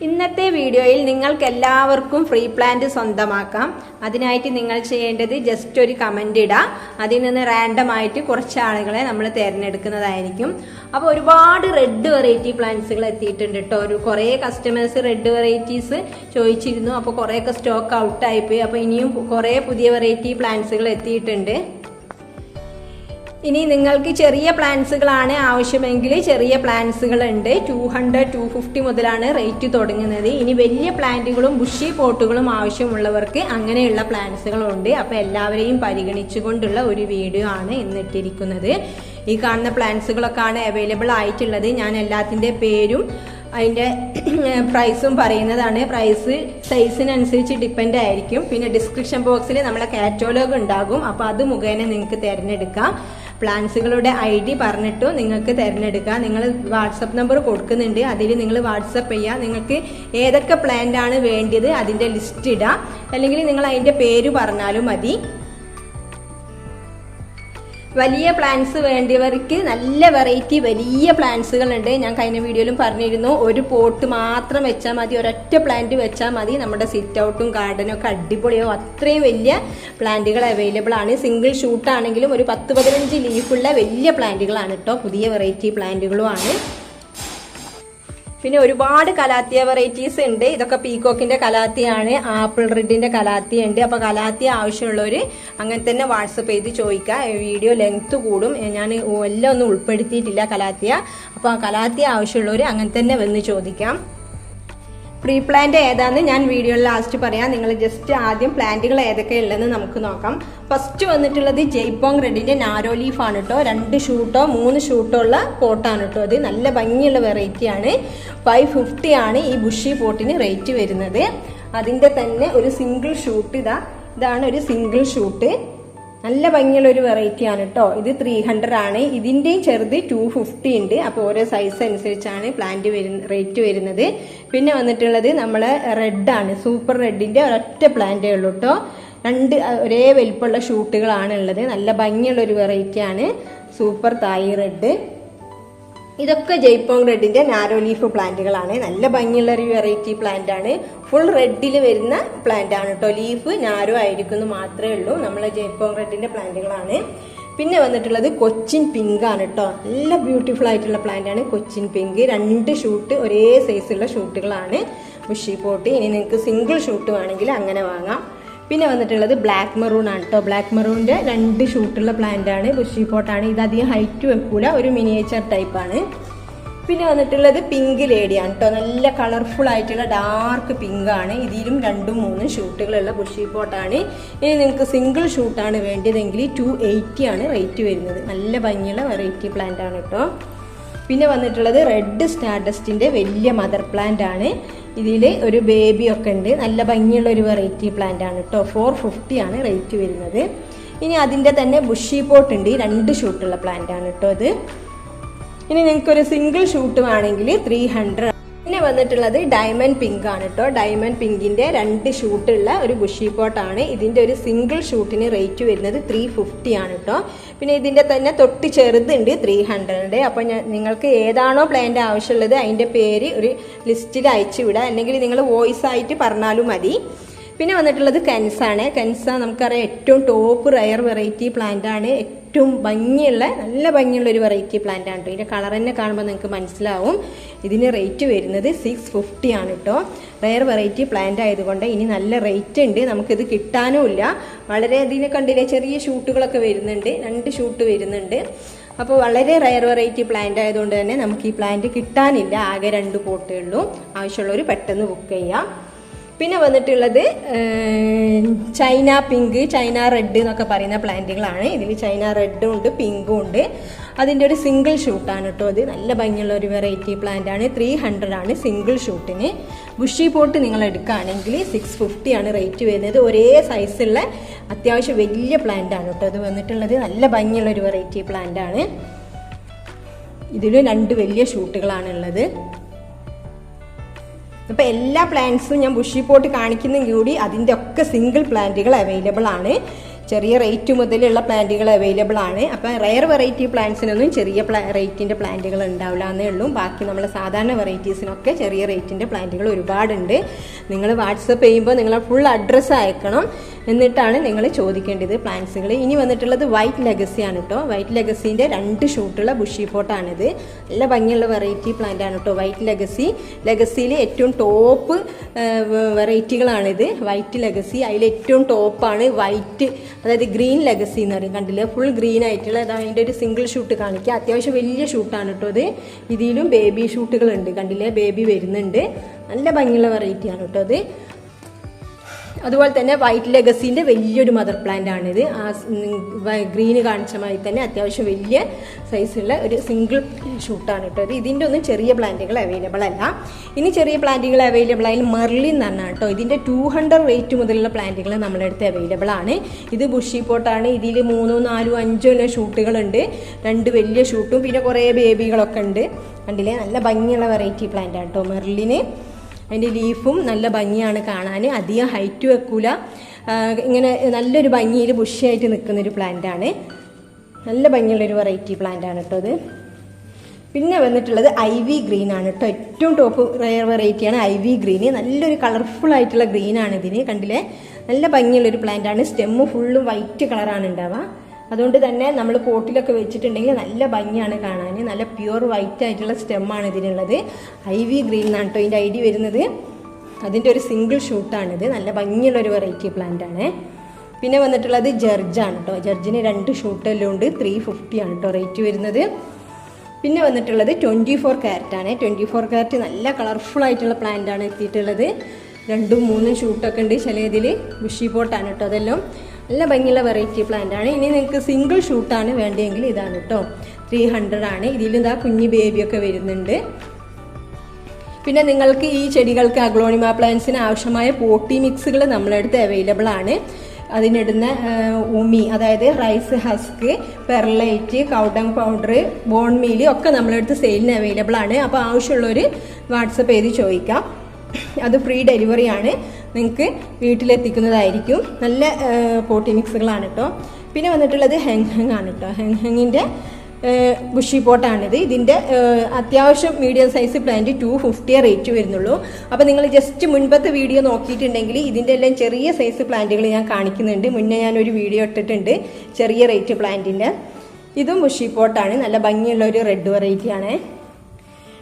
ഇന്നത്തെ വീഡിയോയിൽ നിങ്ങൾക്ക് എല്ലാവർക്കും ഫ്രീ പ്ലാന്റ് സ്വന്തമാക്കാം. അതിനായിട്ട് നിങ്ങൾ ചെയ്യേണ്ടത് ജസ്റ്റ് ഒരു കമന്റ് ഇടുക. അതിൽ നിന്ന് റാൻഡം ആയിട്ട് കുറച്ച് ആളുകളെ നമ്മൾ തിരഞ്ഞെടുക്കുന്നതായിരിക്കും. അപ്പോൾ ഒരുപാട് റെഡ് വെറൈറ്റി പ്ലാന്റ്സുകൾ എത്തിയിട്ടുണ്ട് കേട്ടോ. കുറേ കസ്റ്റമേഴ്സ് റെഡ് വെറൈറ്റീസ് ചോദിച്ചിരുന്നു. അപ്പോൾ കുറേയൊക്കെ സ്റ്റോക്ക് ഔട്ടായിപ്പോയി. അപ്പോൾ ഇനിയും കുറേ പുതിയ വെറൈറ്റി പ്ലാന്റ്സുകൾ എത്തിയിട്ടുണ്ട്. ഇനി നിങ്ങൾക്ക് ചെറിയ പ്ലാന്റ്സുകളാണ് ആവശ്യമെങ്കിൽ ചെറിയ പ്ലാന്റ്സുകൾ ഉണ്ട്. 200-250 മുതലാണ് റേറ്റ് തുടങ്ങുന്നത്. ഇനി വലിയ പ്ലാന്റുകളും ബുഷി പോട്ടുകളും ആവശ്യമുള്ളവർക്ക് അങ്ങനെയുള്ള പ്ലാന്റ്സുകളുണ്ട്. അപ്പോൾ എല്ലാവരെയും പരിഗണിച്ചുകൊണ്ടുള്ള ഒരു വീഡിയോ ആണ് ഇന്നിട്ടിരിക്കുന്നത്. ഈ കാണുന്ന പ്ലാന്റ്സുകളൊക്കെയാണ് അവൈലബിൾ ആയിട്ടുള്ളത്. ഞാൻ എല്ലാത്തിൻ്റെ പേരും അതിൻ്റെ പ്രൈസും പറയുന്നതാണ്. പ്രൈസ് സൈസിനനുസരിച്ച് ഡിപ്പെൻഡ് ആയിരിക്കും. പിന്നെ ഡിസ്ക്രിപ്ഷൻ ബോക്സിൽ നമ്മളെ കാറ്റലോഗ് ഉണ്ടാകും. അപ്പോൾ അത് മുഖേന നിങ്ങൾക്ക് തിരഞ്ഞെടുക്കാം. പ്ലാന്റ്സുകളുടെ ID പറഞ്ഞിട്ടും നിങ്ങൾക്ക് തിരഞ്ഞെടുക്കാം. നിങ്ങൾ വാട്സപ്പ് നമ്പർ കൊടുക്കുന്നുണ്ട്. അതിൽ നിങ്ങൾ വാട്സപ്പ് ചെയ്യുക. നിങ്ങൾക്ക് ഏതൊക്കെ പ്ലാന്റ് ആണ് വേണ്ടത് അതിൻ്റെ ലിസ്റ്റ് ഇടുക. അല്ലെങ്കിൽ നിങ്ങൾ അതിൻ്റെ പേര് പറഞ്ഞാലും മതി. വലിയ പ്ലാന്റ്സ് വേണ്ടിയവർക്ക് നല്ല വെറൈറ്റി വലിയ പ്ലാന്റ്സുകൾ ഉണ്ട്. ഞാൻ കഴിഞ്ഞ വീഡിയോയിലും പറഞ്ഞിരുന്നു. ഒരു പോട്ട് മാത്രം വെച്ചാൽ മതി, ഒരൊറ്റ പ്ലാന്റ് വെച്ചാൽ മതി. നമ്മുടെ സിറ്റ് ഔട്ടും ഗാർഡനും ഒക്കെ അടിപൊളിയോ. അത്രയും വലിയ പ്ലാന്റുകൾ അവൈലബിൾ ആണ്. സിംഗിൾ ഷൂട്ട് ആണെങ്കിലും ഒരു 10-15 ലീഫുള്ള വലിയ പ്ലാന്റുകളാണ് കേട്ടോ. പുതിയ വെറൈറ്റി പ്ലാന്റുകളും ആണ്. പിന്നെ ഒരുപാട് കലാത്തിയ വെറൈറ്റീസ് ഉണ്ട്. ഇതൊക്കെ പീകോക്കിന്റെ കലാത്തിയാണ്. ആപ്പിൾ റെഡിന്റെ കലാത്തിയ ഉണ്ട്. അപ്പൊ കലാത്തിയ ആവശ്യമുള്ളവര് അങ്ങനെ തന്നെ വാട്സപ്പ് ചെയ്ത് ചോദിക്കുക. വീഡിയോ ലെങ്ത് കൂടും. ഞാൻ എല്ലാം ഒന്നും ഉൾപ്പെടുത്തിയിട്ടില്ല കലാത്തിയ. അപ്പൊ കലാത്തിയ ആവശ്യമുള്ളവര് അങ്ങനെ തന്നെ വന്ന് ചോദിക്കാം. പ്രീ പ്ലാന്റ് ഏതാന്ന് ഞാൻ വീഡിയോയിൽ ലാസ്റ്റ് പറയാം. നിങ്ങൾ ജസ്റ്റ് ആദ്യം പ്ലാന്റുകൾ ഏതൊക്കെയുള്ളതെന്ന് നമുക്ക് നോക്കാം. ഫസ്റ്റ് വന്നിട്ടുള്ളത് ജയ്പോങ് റെഡിന്റെ നാരോ ലീഫ് ആണ് കേട്ടോ. 2 ഷൂട്ടോ 3 ഷൂട്ടോ ഉള്ള പോട്ടാണ് കേട്ടോ. അത് നല്ല ഭംഗിയുള്ള വെറൈറ്റി ആണ്. 550 ആണ് ഈ ബുഷി പോട്ടിന് റേറ്റ് വരുന്നത്. അതിന്റെ തന്നെ ഒരു സിംഗിൾ ഷൂട്ട് ഇതാണ് ഒരു സിംഗിൾ ഷൂട്ട്. നല്ല ഭംഗിയുള്ള ഒരു വെറൈറ്റി ആണ് കേട്ടോ. ഇത് 300 ആണ്. ഇതിന്റെയും ചെറുത് 250 ഉണ്ട്. അപ്പോൾ ഓരോ സൈസ് അനുസരിച്ചാണ് പ്ലാന്റ് റേറ്റ് വരുന്നത്. പിന്നെ വന്നിട്ടുള്ളത് നമ്മളെ റെഡ് ആണ്. സൂപ്പർ റെഡിന്റെ ഒരൊറ്റ പ്ലാന്റേ ഉള്ളൂ കേട്ടോ. 2 ഒരേ വലിപ്പമുള്ള ഷൂട്ടുകളാണ് ഉള്ളത്. നല്ല ഭംഗിയുള്ള ഒരു വെറൈറ്റി ആണ് സൂപ്പർ തായി റെഡ്. ഇതൊക്കെ ജയ്പോങ് റെഡിന്റെ നാരോ ലീഫ് പ്ലാന്റുകളാണ്. നല്ല ഭംഗിയുള്ള ഒരു വെറൈറ്റി പ്ലാന്റ് ആണ്. ഫുൾ റെഡിൽ വരുന്ന പ്ലാന്റ് ആണ് കേട്ടോ. ലീഫ് നാരോ ആയിരിക്കുന്നു മാത്രമേ ഉള്ളൂ. നമ്മളെ ജയ്പോങ് റെഡിന്റെ പ്ലാന്റുകളാണ്. പിന്നെ വന്നിട്ടുള്ളത് കൊച്ചിൻ പിങ്ക് ആണ് കേട്ടോ. നല്ല ബ്യൂട്ടിഫുൾ ആയിട്ടുള്ള പ്ലാന്റ് ആണ് കൊച്ചിൻ പിങ്ക്. 2 ഷൂട്ട് ഒരേ സൈസുള്ള ഷൂട്ടുകളാണ് ബുഷി പോട്ട്. ഇനി നിങ്ങൾക്ക് സിംഗിൾ ഷൂട്ട് വേണമെങ്കിൽ അങ്ങനെ വാങ്ങാം. പിന്നെ വന്നിട്ടുള്ളത് ബ്ലാക്ക് മെറൂൺ ആണ് കേട്ടോ. ബ്ലാക്ക് മെറൂണിന്റെ 2 ഷൂട്ടുള്ള പ്ലാന്റ് ആണ്. ബുഷി പോട്ടാണ്. ഇത് അധികം ഹൈറ്റ് വെക്കൂല. ഒരു മിനിയേച്ചർ ടൈപ്പ് ആണ്. പിന്നെ വന്നിട്ടുള്ളത് പിങ്ക് ലേഡിയാണ് കേട്ടോ. നല്ല കളർഫുൾ ആയിട്ടുള്ള ഡാർക്ക് പിങ്ക് ആണ്. ഇതിലും 2-3 ഷൂട്ടുകളുള്ള ബുഷി പോട്ടാണ്. ഇനി നിങ്ങൾക്ക് സിംഗിൾ ഷൂട്ടാണ് വേണ്ടതെങ്കിൽ 280 ആണ് റേറ്റ് വരുന്നത്. നല്ല ഭംഗിയുള്ള വെറൈറ്റി പ്ലാന്റ് ആണ് കേട്ടോ. പിന്നെ വന്നിട്ടുള്ളത് റെഡ് സ്റ്റാർഡസ്റ്റിന്റെ വലിയ മദർ പ്ലാന്റ് ആണ്. ഇതിൽ ഒരു ബേബി ഒക്കെ ഉണ്ട്. നല്ല ഭംഗിയുള്ള ഒരു വെറൈറ്റി പ്ലാന്റ് ആണ് കേട്ടോ. 450 ആണ് റേറ്റ് വരുന്നത്. ഇനി അതിൻ്റെ തന്നെ ബുഷി പോട്ട് ഉണ്ട്. 2 ഷൂട്ടുള്ള പ്ലാന്റ് ആണ് കേട്ടോ ഇത്. ഇനി നിങ്ങൾക്കൊരു സിംഗിൾ ഷൂട്ട് വേണമെങ്കിൽ 300. പിന്നെ വന്നിട്ടുള്ളത് ഡയമണ്ട് പിങ്ക് ആണ് കേട്ടോ. ഡയമണ്ട് പിങ്കിന്റെ 2 ഷൂട്ടുള്ള ഒരു ബുഷി പോട്ടാണ്. ഇതിന്റെ ഒരു സിംഗിൾ ഷൂട്ടിന് റേറ്റ് വരുന്നത് 350 ആണ് കേട്ടോ. പിന്നെ ഇതിന്റെ തന്നെ തൊട്ട് ചെറുതുണ്ട് 300. അപ്പൊ നിങ്ങൾക്ക് ഏതാണോ പ്ലാന്റ് ആവശ്യമുള്ളത് അതിന്റെ പേര് ഒരു ലിസ്റ്റിൽ അയച്ചു വിടുക. അല്ലെങ്കിൽ നിങ്ങൾ വോയിസ് ആയിട്ട് പറഞ്ഞാലും മതി. പിന്നെ വന്നിട്ടുള്ളത് കെൻസ ആണ്. കെൻസ നമുക്കറിയാം ഏറ്റവും ടോപ്പ് റയർ വെറൈറ്റി പ്ലാന്റ് ആണ്. ഏറ്റവും ഭംഗിയുള്ള നല്ല ഭംഗിയുള്ള ഒരു വെറൈറ്റി പ്ലാന്റ് ആണ് കേട്ടോ. ഇതിന്റെ കളർ തന്നെ കാണുമ്പോൾ നിങ്ങൾക്ക് മനസ്സിലാവും. ഇതിന് റേറ്റ് വരുന്നത് 650 ആണ് കേട്ടോ. റയർ വെറൈറ്റി പ്ലാന്റ് ആയതുകൊണ്ട് ഇനി നല്ല റേറ്റ് ഉണ്ട്. നമുക്കിത് കിട്ടാനും ഇല്ല. വളരെ ഇതിനെ കണ്ടില്ലേ, ചെറിയ ഷൂട്ടുകളൊക്കെ വരുന്നുണ്ട്. 2 ഷൂട്ട് വരുന്നുണ്ട്. അപ്പോൾ വളരെ റയർ വെറൈറ്റി പ്ലാന്റ് ആയതുകൊണ്ട് തന്നെ നമുക്ക് ഈ പ്ലാന്റ് കിട്ടാനില്ല. ആകെ 2 പോട്ടേ ഉള്ളൂ. ആവശ്യമുള്ളവർ പെട്ടെന്ന് ബുക്ക് ചെയ്യാം. പിന്നെ വന്നിട്ടുള്ളത് ചൈന പിങ്ക്, ചൈന റെഡ് എന്നൊക്കെ പറയുന്ന പ്ലാന്റുകളാണ്. ഇതിൽ ചൈന റെഡും ഉണ്ട് പിങ്കും ഉണ്ട്. അതിൻ്റെ ഒരു സിംഗിൾ ഷൂട്ടാണ് കേട്ടോ. അത് നല്ല ഭംഗിയുള്ള ഒരു വെറൈറ്റി പ്ലാന്റ് ആണ്. 300 ആണ് സിംഗിൾ ഷൂട്ടിന്. ബുഷി പോട്ട് നിങ്ങൾ എടുക്കുകയാണെങ്കിൽ 650 ആണ് റേറ്റ് വരുന്നത്. ഒരേ സൈസുള്ള അത്യാവശ്യം വലിയ പ്ലാന്റ് ആണ് കേട്ടോ. അത് വന്നിട്ടുള്ളത് നല്ല ഭംഗിയുള്ള ഒരു വെറൈറ്റി പ്ലാന്റ് ആണ്. ഇതിൽ 2 വലിയ ഷൂട്ടുകളാണ് ഉള്ളത്. അപ്പോൾ എല്ലാ പ്ലാന്റ്സും ഞാൻ ബുഷി പോട്ട് കാണിക്കുന്നെങ്കിൽ കൂടി അതിൻ്റെ ഒക്കെ സിംഗിൾ പ്ലാന്റുകൾ അവൈലബിൾ ആണ്. ചെറിയ റേറ്റ് മുതലുള്ള പ്ലാന്റുകൾ അവൈലബിൾ ആണ്. അപ്പം റെയർ വെറൈറ്റി പ്ലാന്റ്സിനൊന്നും ചെറിയ റേറ്റിൻ്റെ പ്ലാന്റുകൾ ഉണ്ടാവില്ല എന്നേ ഉള്ളൂ. ബാക്കി നമ്മൾ സാധാരണ വെറൈറ്റീസിനൊക്കെ ചെറിയ റേറ്റിൻ്റെ പ്ലാന്റുകൾ ഒരുപാടുണ്ട്. നിങ്ങൾ വാട്സപ്പ് ചെയ്യുമ്പോൾ നിങ്ങളെ ഫുൾ അഡ്രസ്സ് അയക്കണം, എന്നിട്ടാണ് നിങ്ങൾ ചോദിക്കേണ്ടത് പ്ലാന്റ്സുകൾ. ഇനി വന്നിട്ടുള്ളത് വൈറ്റ് ലെഗസി ആണ് കേട്ടോ. വൈറ്റ് ലെഗസീൻ്റെ 2 ഷൂട്ടുള്ള ബുഷി പോട്ടാണിത്. നല്ല ഭംഗിയുള്ള വെറൈറ്റി പ്ലാന്റ് ആണ് കേട്ടോ വൈറ്റ് ലെഗസി. ലെഗസിയിൽ ഏറ്റവും ടോപ്പ് വെറൈറ്റികളാണിത് വൈറ്റ് ലെഗസി. അതിൽ ഏറ്റവും ടോപ്പാണ് വൈറ്റ്, അതായത് ഗ്രീൻ ലെഗസി എന്ന് പറയും. കണ്ടില്ലേ, ഫുൾ ഗ്രീൻ ആയിട്ടുള്ള അതിൻ്റെ ഒരു സിംഗിൾ ഷൂട്ട് കാണിക്കുക. അത്യാവശ്യം വലിയ ഷൂട്ടാണ് കേട്ടോ ഇത്. ഇതിലും ബേബി ഷൂട്ടുകളുണ്ട്, കണ്ടില്ലേ, ബേബി വരുന്നുണ്ട്. നല്ല ഭംഗിയുള്ള വെറൈറ്റിയാണ് കേട്ടോ അത്. അതുപോലെ തന്നെ വൈറ്റ് ലെഗസിൻ്റെ വലിയൊരു മദർ പ്ലാന്റ് ആണിത്. ആ ഗ്രീന് കാണിച്ച മാതിരി തന്നെ അത്യാവശ്യം വലിയ സൈസുള്ള ഒരു സിംഗിൾ ഷൂട്ടാണ് കേട്ടോ ഇത്. ഇതിൻ്റെ ഒന്നും ചെറിയ പ്ലാന്റുകൾ അവൈലബിൾ അല്ല. ഇനി ചെറിയ പ്ലാന്റുകൾ അവൈലബിൾ ആയാൽ മെർലിൻ എന്ന് പറഞ്ഞാൽ കേട്ടോ. ഇതിൻ്റെ 200 റേറ്റ് മുതലുള്ള പ്ലാന്റുകൾ നമ്മുടെ അടുത്ത് അവൈലബിൾ ആണ്. ഇത് ബുഷി പോട്ടാണ്. ഇതിൽ 3, 4, 5 ഷൂട്ടുകളുണ്ട്. 2 വലിയ ഷൂട്ടും പിന്നെ കുറേ ബേബികളൊക്കെ ഉണ്ട്. കണ്ടില്ലേ, നല്ല ഭംഗിയുള്ള വെറൈറ്റി പ്ലാന്റ് ആണ് കേട്ടോ മെർലിന്. അതിൻ്റെ ലീഫും നല്ല ഭംഗിയാണ് കാണാൻ. അധികം ഹൈറ്റ് വെക്കൂല, ഇങ്ങനെ നല്ലൊരു ഭംഗിയിൽ ബുഷിയായിട്ട് നിൽക്കുന്നൊരു പ്ലാന്റാണ്. നല്ല ഭംഗിയുള്ളൊരു വെറൈറ്റി പ്ലാന്റാണ് കേട്ടോ ഇത്. പിന്നെ വന്നിട്ടുള്ളത് ഐവി ഗ്രീൻ ആണ് കേട്ടോ. ഏറ്റവും ടോപ്പ് റെയർ വെറൈറ്റിയാണ് ഐവി ഗ്രീന്. നല്ലൊരു കളർഫുൾ ആയിട്ടുള്ള ഗ്രീനാണ് ഇതിന്. കണ്ടില്ലേ, നല്ല ഭംഗിയുള്ളൊരു പ്ലാന്റാണ്. സ്റ്റെമ്മ് ഫുള്ളും വൈറ്റ് കളറാണ് ഉണ്ടാവുക. അതുകൊണ്ട് തന്നെ നമ്മൾ പോട്ടിലൊക്കെ വെച്ചിട്ടുണ്ടെങ്കിൽ നല്ല ഭംഗിയാണ് കാണാൻ. നല്ല പ്യുവർ വൈറ്റ് ആയിട്ടുള്ള സ്റ്റെമ്മാണ് ഇതിനുള്ളത്. ഐവി ഗ്രീൻ എന്നാണ് കേട്ടോ ഇതിൻ്റെ ഐഡി വരുന്നത്. അതിൻ്റെ ഒരു സിംഗിൾ ഷൂട്ടാണിത്. നല്ല ഭംഗിയുള്ളൊരു വെറൈറ്റി പ്ലാന്റ് ആണ്. പിന്നെ വന്നിട്ടുള്ളത് ജർജാണ് കേട്ടോ. ജർജിന് 2 ഷൂട്ടെല്ലാം ഉണ്ട്. 350 ആണ് കേട്ടോ റേറ്റ് വരുന്നത്. പിന്നെ വന്നിട്ടുള്ളത് 24 ക്യാരറ്റാണ്. 24 ക്യാരറ്റ് നല്ല കളർഫുൾ ആയിട്ടുള്ള പ്ലാന്റ് ആണ് എത്തിയിട്ടുള്ളത്. 2, 3 ഷൂട്ടൊക്കെ ഉണ്ട്. ചില ഇതിൽ ബുഷി പോട്ടാണ് കേട്ടോ. അതെല്ലാം നല്ല ഭംഗിയുള്ള വെറൈറ്റി പ്ലാന്റ് ആണ്. ഇനി നിങ്ങൾക്ക് സിംഗിൾ ഷൂട്ടാണ് വേണ്ടതെങ്കിൽ ഇതാണ് കേട്ടോ. 300 ആണ്. ഇതിലും ഇതാ കുഞ്ഞ് ബേബിയൊക്കെ വരുന്നുണ്ട്. പിന്നെ നിങ്ങൾക്ക് ഈ ചെടികൾക്ക് അഗ്ലോണിമ പ്ലാന്റ്സിന് ആവശ്യമായ പോട്ടി മിക്സുകൾ നമ്മളടുത്ത് അവൈലബിൾ ആണ്. അതിനിടുന്ന ഉമി, അതായത് rice husk, perlite, cow dung powder, bone meal ഒക്കെ നമ്മളടുത്ത് സെയിലിന് അവൈലബിൾ ആണ്. അപ്പോൾ ആവശ്യമുള്ളവർ വാട്സപ്പ് ചെയ്ത് ചോദിക്കാം. അത് ഫ്രീ ഡെലിവറി ആണ്, നിങ്ങൾക്ക് വീട്ടിലെത്തിക്കുന്നതായിരിക്കും. നല്ല പോട്ടി മിക്സുകളാണ് കേട്ടോ. പിന്നെ വന്നിട്ടുള്ളത് ഹെങ് ആണ് കേട്ടോ. ഹെങ്ങിൻ്റെ ബുഷി പോട്ടാണിത്. ഇതിൻ്റെ അത്യാവശ്യം മീഡിയം സൈസ് പ്ലാന്റ് 250 റേറ്റ് വരുന്നുള്ളൂ. അപ്പോൾ നിങ്ങൾ ജസ്റ്റ് മുൻപത്തെ വീഡിയോ നോക്കിയിട്ടുണ്ടെങ്കിൽ ഇതിൻ്റെ എല്ലാം ചെറിയ സൈസ് പ്ലാന്റുകൾ ഞാൻ കാണിക്കുന്നുണ്ട്. മുന്നേ ഞാനൊരു വീഡിയോ ഇട്ടിട്ടുണ്ട് ചെറിയ റേറ്റ് പ്ലാന്റിൻ്റെ. ഇതും ബുഷി പോട്ടാണ്. നല്ല ഭംഗിയുള്ള ഒരു റെഡ് വെറൈറ്റിയാണ്.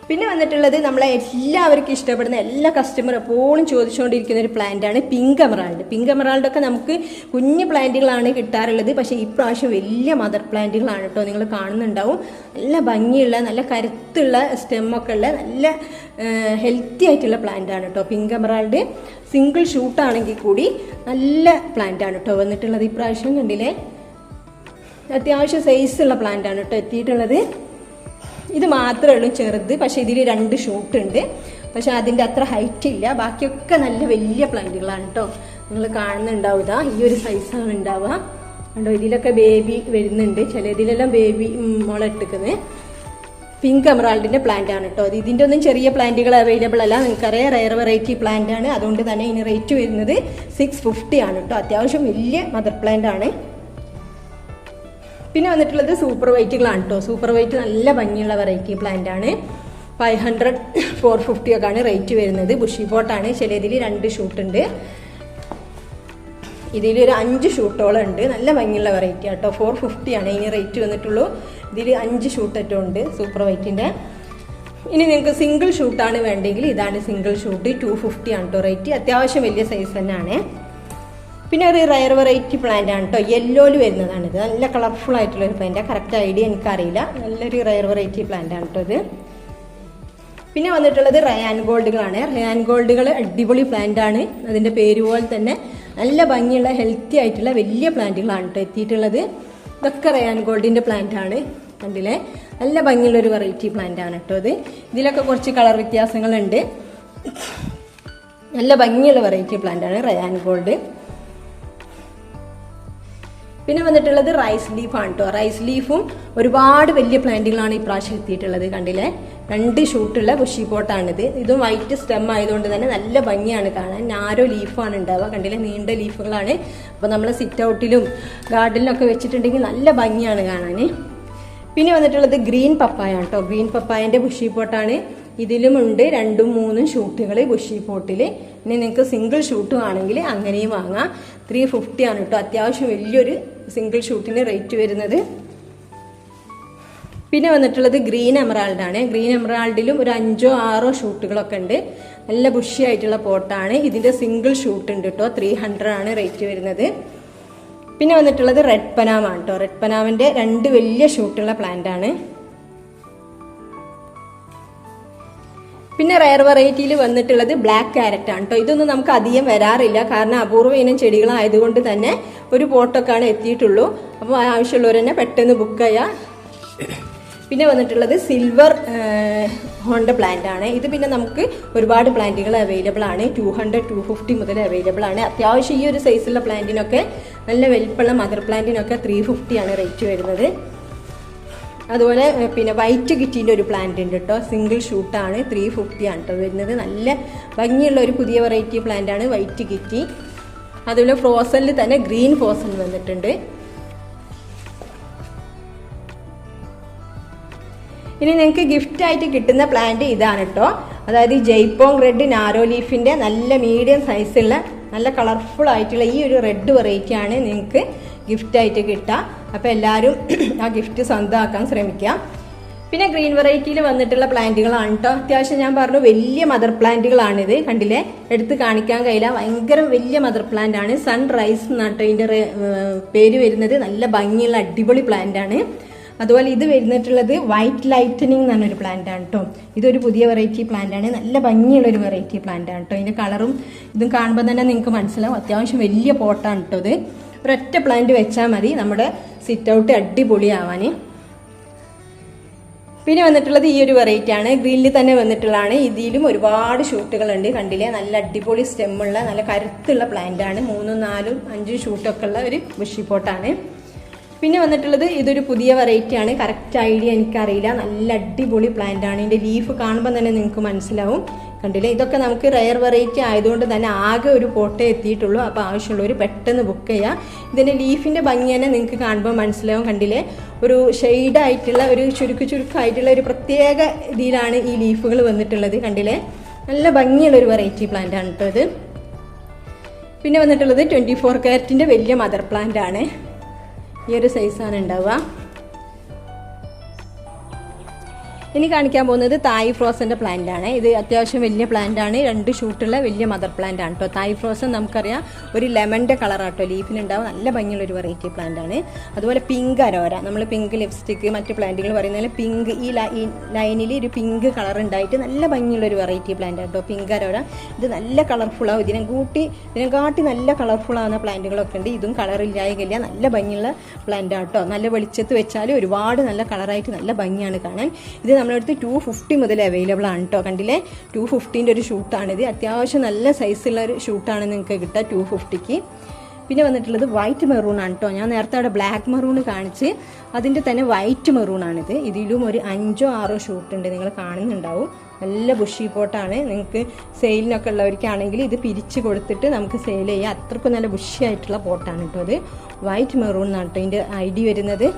പിന്നെ വന്നിട്ടുള്ളത് നമ്മളെ എല്ലാവർക്കും ഇഷ്ടപ്പെടുന്ന എല്ലാ കസ്റ്റമർ എപ്പോഴും ചോദിച്ചുകൊണ്ടിരിക്കുന്ന ഒരു പ്ലാന്റാണ് പിങ്ക് എമറാൾഡ്. പിങ്ക് എമറാൾഡൊക്കെ നമുക്ക് കുഞ്ഞു പ്ലാന്റുകളാണ് കിട്ടാറുള്ളത്. പക്ഷേ ഇപ്രാവശ്യം വലിയ മദർ പ്ലാന്റുകളാണ് കേട്ടോ. നിങ്ങൾ കാണുന്നുണ്ടാവും. നല്ല ഭംഗിയുള്ള നല്ല കരുത്തുള്ള സ്റ്റെമ്മൊക്കെ ഉള്ള നല്ല ഹെൽത്തി ആയിട്ടുള്ള പ്ലാന്റാണ് കേട്ടോ പിങ്ക് എമറാൾഡ്. സിംഗിൾ ഷൂട്ടാണെങ്കിൽ കൂടി നല്ല പ്ലാന്റാണ് കേട്ടോ വന്നിട്ടുള്ളത്. ഇപ്രാവശ്യം കണ്ടില്ലേ, അത്യാവശ്യം സൈസുള്ള പ്ലാന്റാണ് കേട്ടോ എത്തിയിട്ടുള്ളത്. ഇത് മാത്രമേ ഉള്ളൂ ചെറുത്. പക്ഷേ ഇതിൽ 2 ഷൂട്ട് ഉണ്ട്. പക്ഷെ അതിൻ്റെ അത്ര ഹൈറ്റ് ഇല്ല. ബാക്കിയൊക്കെ നല്ല വലിയ പ്ലാന്റുകളാണ് കേട്ടോ. നിങ്ങൾ കാണുന്നുണ്ടാവുക, ഈ ഒരു സൈസാണ് ഉണ്ടാവുക. കണ്ടോ, ഇതിലൊക്കെ ബേബി വരുന്നുണ്ട്. ചിലതിലെല്ലാം ബേബി മുളട്ടിക്കുന്നത്. പിങ്ക് എമറാൾഡിൻ്റെ പ്ലാന്റ് ആണ് കേട്ടോ. അത് ഇതിൻ്റെ ഒന്നും ചെറിയ പ്ലാന്റുകൾ അവൈലബിൾ അല്ല. നിങ്ങൾക്കറിയാം റെയർ വെറൈറ്റി പ്ലാന്റ് ആണ്. അതുകൊണ്ട് തന്നെ ഇതിന് റേറ്റ് വരുന്നത് 650 ആണ് കേട്ടോ. അത്യാവശ്യം വലിയ മദർ പ്ലാന്റ് ആണ്. പിന്നെ വന്നിട്ടുള്ളത് സൂപ്പർ വൈറ്റുകളാണ് കേട്ടോ. സൂപ്പർ വൈറ്റ് നല്ല ഭംഗിയുള്ള വെറൈറ്റി പ്ലാന്റ് ആണ്. 500, 450 ഒക്കെയാണ് റേറ്റ് വരുന്നത്. ബുഷി പോട്ടാണ്. ചിലതിൽ 2 ഷൂട്ടുണ്ട്. ഇതിലൊരു 5 ഷൂട്ടോളം ഉണ്ട്. നല്ല ഭംഗിയുള്ള വെറൈറ്റി ആട്ടോ. 450 ആണ് ഇതിന് റേറ്റ് വന്നിട്ടുള്ളൂ. ഇതിൽ 5 ഷൂട്ടൊക്കെ ഉണ്ട് സൂപ്പർ വൈറ്റിൻ്റെ. ഇനി നിങ്ങൾക്ക് സിംഗിൾ ഷൂട്ടാണ് വേണ്ടെങ്കിൽ ഇതാണ് സിംഗിൾ ഷൂട്ട്. 250 ആണ് കേട്ടോ റേറ്റ്. അത്യാവശ്യം വലിയ സൈസ് തന്നെയാണ്. പിന്നെ ഒരു റയർ വെറൈറ്റി പ്ലാന്റ് ആണ് കേട്ടോ. യെല്ലോയിൽ വരുന്നതാണിത്. നല്ല കളർഫുൾ ആയിട്ടുള്ള ഒരു പ്ലാന്റ്. കറക്റ്റ് ഐഡിയ എനിക്കറിയില്ല. നല്ലൊരു റയർ വെറൈറ്റി പ്ലാന്റ് ആണ് കേട്ടോ ഇത്. പിന്നെ വന്നിട്ടുള്ളത് റയാൻ ഗോൾഡുകളാണ്. റയാൻ ഗോൾഡുകൾ അടിപൊളി പ്ലാന്റ് ആണ്. അതിൻ്റെ പേര് പോലെ തന്നെ നല്ല ഭംഗിയുള്ള ഹെൽത്തി ആയിട്ടുള്ള വലിയ പ്ലാന്റുകളാണ് കേട്ടോ എത്തിയിട്ടുള്ളത്. ഇതൊക്കെ റയാൻ ഗോൾഡിൻ്റെ പ്ലാന്റ് ആണ്. കണ്ടില്ലേ, നല്ല ഭംഗിയുള്ളൊരു വെറൈറ്റി പ്ലാന്റ് ആണ് കേട്ടോ ഇത്. ഇതിലൊക്കെ കുറച്ച് കളർ വ്യത്യാസങ്ങളുണ്ട്. നല്ല ഭംഗിയുള്ള വെറൈറ്റി പ്ലാന്റ് ആണ് റയാൻ ഗോൾഡ്. പിന്നെ വന്നിട്ടുള്ളത് റൈസ് ലീഫാണ് കേട്ടോ. റൈസ് ലീഫും ഒരുപാട് വലിയ പ്ലാന്റുകളാണ് ഈ പ്രാവശ്യം എത്തിയിട്ടുള്ളത്. കണ്ടില്ലേ, 2 ഷൂട്ടുള്ള ബുഷി പോട്ടാണിത്. ഇതും വൈറ്റ് സ്റ്റെം ആയതുകൊണ്ട് തന്നെ നല്ല ഭംഗിയാണ് കാണാൻ. നാരോ ലീഫാണ് ഉണ്ടാവുക, കണ്ടില്ലേ, നീണ്ട ലീഫുകളാണ്. അപ്പോൾ നമ്മൾ സിറ്റ് ഔട്ടിലും ഗാർഡനിലൊക്കെ വെച്ചിട്ടുണ്ടെങ്കിൽ നല്ല ഭംഗിയാണ് കാണാൻ. പിന്നെ വന്നിട്ടുള്ളത് ഗ്രീൻ പപ്പായ കേട്ടോ. ഗ്രീൻ പപ്പായൻ്റെ ബുഷി പോട്ടാണ്. ഇതിലുമുണ്ട് 2ഉം 3ഉം ഷൂട്ടുകൾ ബുഷി പോട്ടിൽ. ഇനി നിങ്ങൾക്ക് സിംഗിൾ ഷൂട്ടും ആണെങ്കിൽ അങ്ങനെയും വാങ്ങാം. 350 ആണ് കേട്ടോ. അത്യാവശ്യം വലിയൊരു സിംഗിൾ ഷൂട്ടിന് റേറ്റ് വരുന്നത്. പിന്നെ വന്നിട്ടുള്ളത് ഗ്രീൻ എമറാൾഡ് ആണ്. ഗ്രീൻ എമറാൾഡിലും ഒരു 5ഓ 6ഓ ഷൂട്ടുകളൊക്കെ ഉണ്ട്. നല്ല ബുഷി ആയിട്ടുള്ള പോട്ടാണ്. ഇതിന്റെ സിംഗിൾ ഷൂട്ട് ഉണ്ട് കേട്ടോ. 300 ആണ് റേറ്റ് വരുന്നത്. പിന്നെ വന്നിട്ടുള്ളത് റെഡ് പനാമ ആണ് കേട്ടോ. റെഡ് പനാമിന്റെ 2 വലിയ ഷൂട്ടുള്ള പ്ലാന്റ് ആണ്. പിന്നെ റയർ വെറൈറ്റിയിൽ വന്നിട്ടുള്ളത് ബ്ലാക്ക് ക്യാരറ്റ് ആണ് കേട്ടോ. ഇതൊന്നും നമുക്ക് അധികം വരാറില്ല, കാരണം അപൂർവ ഇനം ചെടികളായതുകൊണ്ട് തന്നെ ഒരു പോട്ടൊക്കെയാണ് എത്തിയിട്ടുള്ളൂ. അപ്പോൾ ആവശ്യമുള്ളവർ തന്നെ പെട്ടെന്ന് ബുക്ക് ചെയ്യാം. പിന്നെ വന്നിട്ടുള്ളത് സിൽവർ ഹോണ്ട പ്ലാന്റ് ആണ്. ഇത് പിന്നെ നമുക്ക് ഒരുപാട് പ്ലാന്റുകൾ അവൈലബിൾ ആണ്. 200-250 മുതൽ അവൈലബിൾ ആണ്. അത്യാവശ്യം ഈ ഒരു സൈസുള്ള പ്ലാന്റിനൊക്കെ, നല്ല വലിപ്പമുള്ള മദർ പ്ലാന്റിനൊക്കെ 350 ആണ് റേറ്റ് വരുന്നത്. അതുപോലെ പിന്നെ വൈറ്റ് കിറ്റീൻ്റെ ഒരു പ്ലാന്റ് ഉണ്ട് കേട്ടോ. സിംഗിൾ ഷൂട്ടാണ്, 350 ആണ് കേട്ടോ വരുന്നത്. നല്ല ഭംഗിയുള്ള ഒരു പുതിയ വെറൈറ്റി പ്ലാന്റ് ആണ് വൈറ്റ് കിറ്റി. അതുപോലെ ഫ്രോസണിൽ തന്നെ ഗ്രീൻ ഫ്രോസൺ വന്നിട്ടുണ്ട്. ഇനി നിങ്ങൾക്ക് ഗിഫ്റ്റ് ആയിട്ട് കിട്ടുന്ന പ്ലാന്റ് ഇതാണ് കേട്ടോ. അതായത് ജയ്പോങ് റെഡ് നാരോ ലീഫിൻ്റെ നല്ല മീഡിയം സൈസുള്ള നല്ല കളർഫുൾ ആയിട്ടുള്ള ഈ ഒരു റെഡ് വെറൈറ്റിയാണ് നിങ്ങൾക്ക് ഗിഫ്റ്റ് ആയിട്ട് കിട്ടുക. അപ്പോൾ എല്ലാവരും ആ ഗിഫ്റ്റ് സ്വന്തമാക്കാൻ ശ്രമിക്കാം. പിന്നെ ഗ്രീൻ വെറൈറ്റിയിൽ വന്നിട്ടുള്ള പ്ലാന്റുകളാണ് കേട്ടോ. അത്യാവശ്യം ഞാൻ പറഞ്ഞു വലിയ മദർ പ്ലാന്റുകളാണിത്. കണ്ടില്ലേ, എടുത്ത് കാണിക്കാൻ കഴിയില്ല, ഭയങ്കര വലിയ മദർ പ്ലാന്റ് ആണ്. സൺറൈസ് എന്നാട്ടോ ഇതിൻ്റെ പേര് വരുന്നത്. നല്ല ഭംഗിയുള്ള അടിപൊളി പ്ലാന്റ് ആണ്. അതുപോലെ ഇത് വരുന്നിട്ടുള്ളത് വൈറ്റ് ലൈറ്റനിങ് എന്ന് പറഞ്ഞൊരു പ്ലാന്റ് ആണ് കേട്ടോ. ഇതൊരു പുതിയ വെറൈറ്റി പ്ലാന്റ് ആണ്. നല്ല ഭംഗിയുള്ളൊരു വെറൈറ്റി പ്ലാന്റ് ആണ് കേട്ടോ. ഇതിൻ്റെ കളറും ഇതും കാണുമ്പോൾ തന്നെ നിങ്ങൾക്ക് മനസ്സിലാവും. അത്യാവശ്യം വലിയ പോട്ടാണ് കേട്ടോ ഇത്. ഒരൊറ്റ പ്ലാന്റ് വെച്ചാൽ മതി നമ്മുടെ സിറ്റ് ഔട്ട് അടിപൊളിയാവാൻ. പിന്നെ വന്നിട്ടുള്ളത് ഈ ഒരു വെറൈറ്റി ആണ്. ഗ്രീനിൽ തന്നെ വന്നിട്ടുള്ളതാണ്. ഇതിലും ഒരുപാട് ഷൂട്ടുകളുണ്ട്. കണ്ടില്ലേ, നല്ല അടിപൊളി സ്റ്റെമ്മുള്ള നല്ല കരുത്തുള്ള പ്ലാന്റ് ആണ്. 3, 4, 5 ഷൂട്ടൊക്കെ ഉള്ള ഒരു ബുഷി പോട്ടാണ്. പിന്നെ വന്നിട്ടുള്ളത് ഇതൊരു പുതിയ വെറൈറ്റി ആണ്. കറക്റ്റ് ഐഡിയ എനിക്കറിയില്ല. നല്ല അടിപൊളി പ്ലാന്റ് ആണ്. ഇതിൻ്റെ ലീഫ് കാണുമ്പോൾ തന്നെ നിങ്ങൾക്ക് മനസ്സിലാവും. കണ്ടില്ലേ, ഇതൊക്കെ നമുക്ക് റയർ വെറൈറ്റി ആയതുകൊണ്ട് തന്നെ ആകെ ഒരു പോട്ടേ എത്തിയിട്ടുള്ളൂ. അപ്പോൾ ആവശ്യമുള്ളവർ പെട്ടെന്ന് ബുക്ക് ചെയ്യുക. ഇതിൻ്റെ ലീഫിൻ്റെ ഭംഗി തന്നെ നിങ്ങൾക്ക് കാണുമ്പോൾ മനസ്സിലാവും. കണ്ടില്ലേ, ഒരു ഷെയ്ഡായിട്ടുള്ള ഒരു ചുരുക്കായിട്ടുള്ള ഒരു പ്രത്യേക ഇതിലാണ് ഈ ലീഫുകൾ വന്നിട്ടുള്ളത്. കണ്ടില്ലേ, നല്ല ഭംഗിയുള്ള ഒരു വെറൈറ്റി പ്ലാന്റ് ആണ് കേട്ടോ ഇത്. പിന്നെ വന്നിട്ടുള്ളത് 24 കാരറ്റിൻ്റെ വലിയ മദർ പ്ലാന്റ് ആണ്. ഈ ഒരു സൈസാണ് ഉണ്ടാവുക. ഇനി കാണിക്കാൻ പോകുന്നത് തായ് ഫ്രോസന്റെ പ്ലാന്റ് ആണ്. ഇത് അത്യാവശ്യം വലിയ പ്ലാന്റ് ആണ്. 2 ഷൂട്ടുള്ള വലിയ മദർ പ്ലാന്റ് ആണ് കേട്ടോ. തായ് ഫ്രോസൻ നമുക്കറിയാം ഒരു ലെമന്റെ കളറാട്ടോ ലീഫിനുണ്ടാവും. നല്ല ഭംഗിയുള്ള ഒരു വെറൈറ്റി പ്ലാന്റ് ആണ്. അതുപോലെ പിങ്ക് അരോര, നമ്മൾ പിങ്ക് ലിപ്സ്റ്റിക് മറ്റ് പ്ലാന്റുകൾ പറയുന്നതിൽ പിങ്ക് ഈ ലൈനിൽ ഒരു പിങ്ക് കളർ ഉണ്ടായിട്ട് നല്ല ഭംഗിയുള്ള ഒരു വെറൈറ്റി പ്ലാന്റ് ആണ് കേട്ടോ പിങ്ക് അരോര. ഇത് നല്ല കളർഫുൾ ആവും. ഇതിനെക്കാട്ടി നല്ല കളർഫുൾ ആവുന്ന പ്ലാന്റുകളൊക്കെ ഉണ്ട്. ഇതും കളറില്ലായില്ല, നല്ല ഭംഗിയുള്ള പ്ലാന്റ് ആണ് കേട്ടോ. നല്ല വെളിച്ചത്ത് വെച്ചാൽ ഒരുപാട് നല്ല കളറായിട്ട് നല്ല ഭംഗിയാണ് കാണാൻ. ഇത് നമ്മളടുത്ത് 250 മുതൽ അവൈലബിൾ ആണ് കേട്ടോ. കണ്ടില്ലേ, 250ൻ്റെ ഒരു ഷൂട്ടാണിത്. അത്യാവശ്യം നല്ല സൈസുള്ള ഒരു ഷൂട്ടാണ് നിങ്ങൾക്ക് കിട്ടുക 250ക്ക്. പിന്നെ വന്നിട്ടുള്ളത് വൈറ്റ് മെറൂൺ ആണ് കേട്ടോ. ഞാൻ നേരത്തെ അവിടെ ബ്ലാക്ക് മെറൂൺ കാണിച്ച്, അതിൻ്റെ തന്നെ വൈറ്റ് മെറൂൺ ആണിത്. ഇതിലും ഒരു 5ഓ 6ഓ ഷൂട്ടുണ്ട്, നിങ്ങൾ കാണുന്നുണ്ടാവും. നല്ല ബുഷി പോട്ടാണ്. നിങ്ങൾക്ക് സെയിലിനൊക്കെ ഉള്ളവർക്കാണെങ്കിൽ ഇത് പിരിച്ച് കൊടുത്തിട്ട് നമുക്ക് സെയിൽ ചെയ്യാം. അത്രക്കും നല്ല ബുഷി ആയിട്ടുള്ള പോട്ടാണ് കേട്ടോ അത്. വൈറ്റ് മെറൂൺ എന്നാണ് കേട്ടോ ഇതിൻ്റെ ഐഡി വരുന്നത്.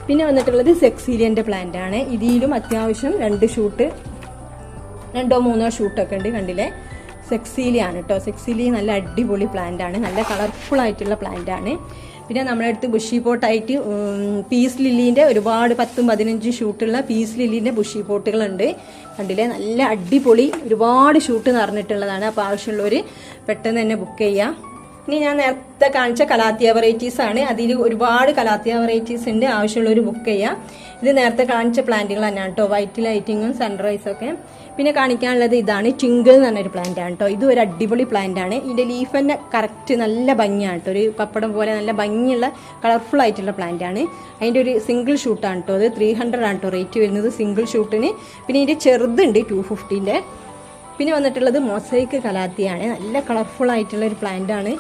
പിന്നെ വന്നിട്ടുള്ളത് സെക്സീലിയൻ്റെ പ്ലാന്റ് ആണ്. ഇതിലും അത്യാവശ്യം 2 ഷൂട്ട് 2ഓ 3ഓ ഷൂട്ടൊക്കെ ഉണ്ട്. കണ്ടില്ലേ, സെക്സീലിയാണ് കേട്ടോ. സെക്സീലി നല്ല അടിപൊളി പ്ലാന്റ് ആണ്. നല്ല കളർഫുൾ ആയിട്ടുള്ള പ്ലാന്റ് ആണ്. പിന്നെ നമ്മുടെ അടുത്ത് ബുഷി പോട്ടായിട്ട് പീസ് ലില്ലീൻ്റെ ഒരുപാട് 10-15 ഷൂട്ടുള്ള പീസ് ലില്ലീൻ്റെ ബുഷി പോട്ടുകളുണ്ട്. കണ്ടില്ലേ, നല്ല അടിപൊളി ഒരുപാട് ഷൂട്ട് നിറഞ്ഞിട്ടുള്ളതാണ്. അപ്പോൾ ആവശ്യമുള്ളവർ പെട്ടെന്ന് തന്നെ ബുക്ക് ചെയ്യാം. ഇനി ഞാൻ നേരത്തെ കാണിച്ച കലാത്തിയ വെറൈറ്റീസ് ആണ്. അതിൽ ഒരുപാട് കലാത്തിയ വെറൈറ്റീസ് ഉണ്ട്. ആവശ്യമുള്ളവർ ബുക്ക് ചെയ്യാം. ഇത് നേരത്തെ കാണിച്ച പ്ലാന്റുകൾ തന്നെയാണ് കേട്ടോ. വൈറ്റ് ലൈറ്റിങ്ങും സൺറൈസൊക്കെ. പിന്നെ കാണിക്കാനുള്ളത് ഇതാണ് ടിങ്കിൾ എന്ന് പറഞ്ഞൊരു പ്ലാന്റ് ആണ് കേട്ടോ. ഇത് ഒരു അടിപൊളി പ്ലാന്റ് ആണ്. ഇതിൻ്റെ ലീഫ് തന്നെ കറക്റ്റ് നല്ല ഭംഗിയാണ് കേട്ടോ. ഒരു പപ്പടം പോലെ നല്ല ഭംഗിയുള്ള കളർഫുൾ ആയിട്ടുള്ള പ്ലാന്റ് ആണ്. അതിൻ്റെ ഒരു സിംഗിൾ ഷൂട്ടാണ് കേട്ടോ. അത് 300 ആണ് കേട്ടോ റേറ്റ് വരുന്നത് സിംഗിൾ ഷൂട്ടിന്. പിന്നെ ഇതിൻ്റെ ചെറുതുണ്ട് 250ൻ്റെ. പിന്നെ വന്നിട്ടുള്ളത് മൊസൈക്ക് കലാത്തിയാണ്. നല്ല കളർഫുൾ ആയിട്ടുള്ള ഒരു പ്ലാന്റ് ആണ്.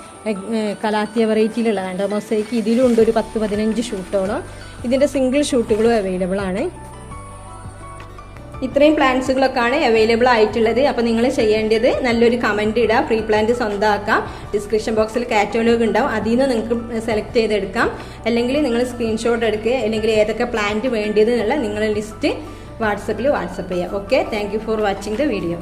കലാത്തിയ വെറൈറ്റിയിലുള്ളതാണ് മൊസൈക്ക്. ഇതിലും ഉണ്ട് ഒരു 10-15 ഷൂട്ടോളം. ഇതിൻ്റെ സിംഗിൾ ഷൂട്ടുകളും അവൈലബിൾ ആണ്. ഇത്രയും പ്ലാന്റ്സുകളൊക്കെയാണ് അവൈലബിൾ ആയിട്ടുള്ളത്. അപ്പോൾ നിങ്ങൾ ചെയ്യേണ്ടത് നല്ലൊരു കമൻറ്റ് ഇടുക, ഫ്രീ പ്ലാന്റ് സ്വന്തമാക്കാം. ഡിസ്ക്രിപ്ഷൻ ബോക്സിൽ കാറ്റലോഗ് ഉണ്ടാവും, അതിൽ നിന്ന് നിങ്ങൾക്ക് സെലക്ട് ചെയ്തെടുക്കാം. അല്ലെങ്കിൽ നിങ്ങൾ സ്ക്രീൻഷോട്ട് എടുക്കുക, അല്ലെങ്കിൽ ഏതൊക്കെ പ്ലാന്റ് വേണ്ടിയത് എന്നുള്ള നിങ്ങളുടെ ലിസ്റ്റ് വാട്സപ്പ് ചെയ്യുക. Okay, thank you for watching the video.